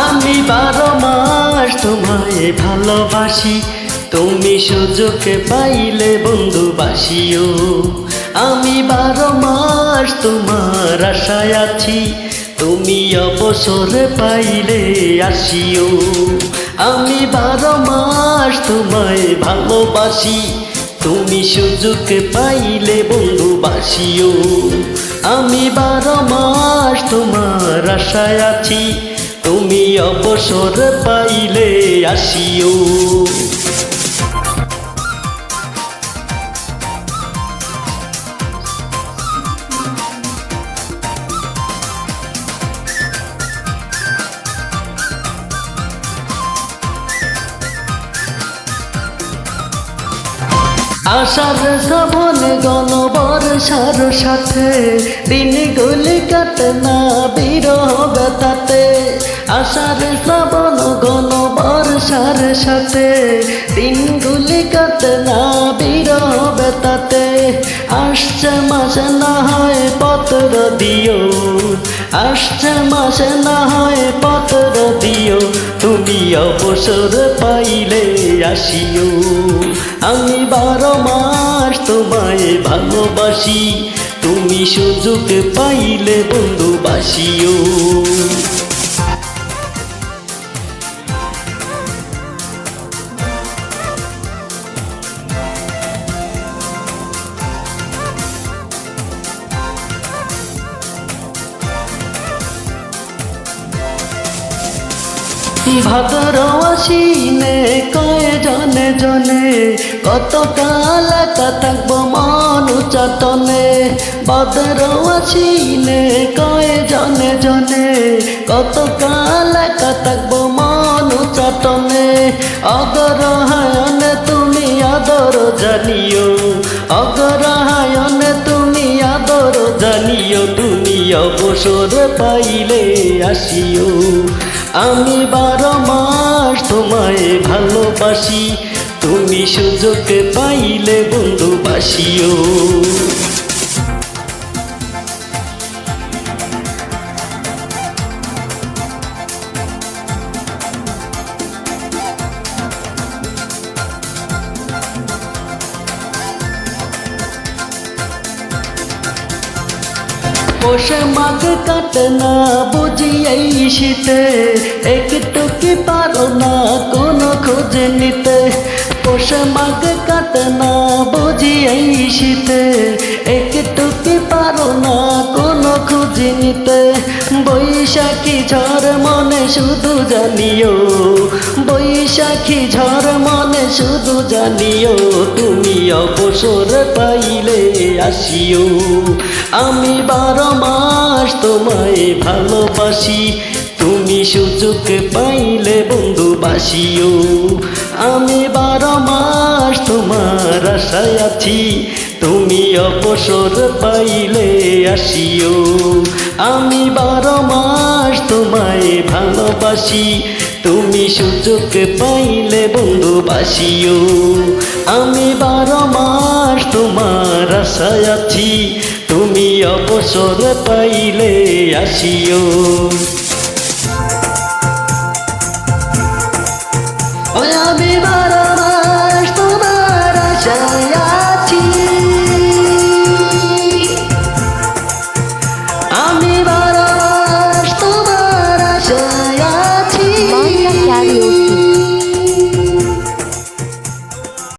আমি 12 মাস তোমায় ভালোবাসি, তুমি সুযোগ পাইলে বন্ধু বাসিও। আমি 12 মাস তোমার আশায় আছি, তুমি অবসর পাইলে আসিও। আমি 12 মাস তোমায় ভালোবাসি, তুমি সুযোগ পাইলে বন্ধু বাসিও। আমি 12 মাস তোমার আশায় আছি, তুমি অবসর পাইলে আসিও। আষাঢ় শ্রাবণ গণ বর্ষার সাথে, দিনগুলি কাটে না বিরহ ব্যথাতে। আষাঢ় শ্রাবণ গণ বর্ষার সাথে, দিনগুলি কাটে না বিরহ ব্যথাতে। আসছে মাসে না হয় পত্র দিও, আসছে মাসে না হয় পত্র দিও, তুমি অবসর পাইলে আসিও। আমি 12 মাস তোমায় ভালোবাসি, তুমি সুযোগ পাইলে বন্ধু বাসিও। ভাদ্র আশ্বিনে কয় জনে জনে, কত কাল একা থাকবো মন চাতনে। ভাদ্র আশ্বিনে কয় জনে জনে, কত কাল একা থাকবো মন চাতনে। অগ্রহায়ণে তুমি আদর জানিও, অগ্রহায়ণে তুমি আদর জানিও, তুমি অবসর পাইলে আসিও। আমি 12 মাস তোমায় ভালোবাসি, তুমি সুযোগ পাইলে বন্ধু বাসিও। পোষে মাঘ কাটে না বুঝি এই শীতে, একটু কি পারো না কোনো খোঁজ নিতে। পোষে মাঘ কাটে না বুঝি এই শীতে, একটু কি পারো না কোনো খোঁজ নিতে। বৈশাখী ঝড় মনে শুধু জানিও, বৈশাখী ঝড় মনে শুধু জানিও, তুমি অবসর পাইলে আসিও। আমি 12 মাস তোমায় ভালোবাসি, তুমি সুযোগ পাইলে বন্ধু বাসিও। আমি 12 মাস তোমার আশায় আছি, তুমি অবসর পাইলে আসিও। আমি 12 মাস তোমায় ভালোবাসি, তুমি সুযোগ পাইলে বন্ধু বাসিও। আমি 12 মাস তোমার আশায় আছি, তুমি অবসর পাইলে আসিও।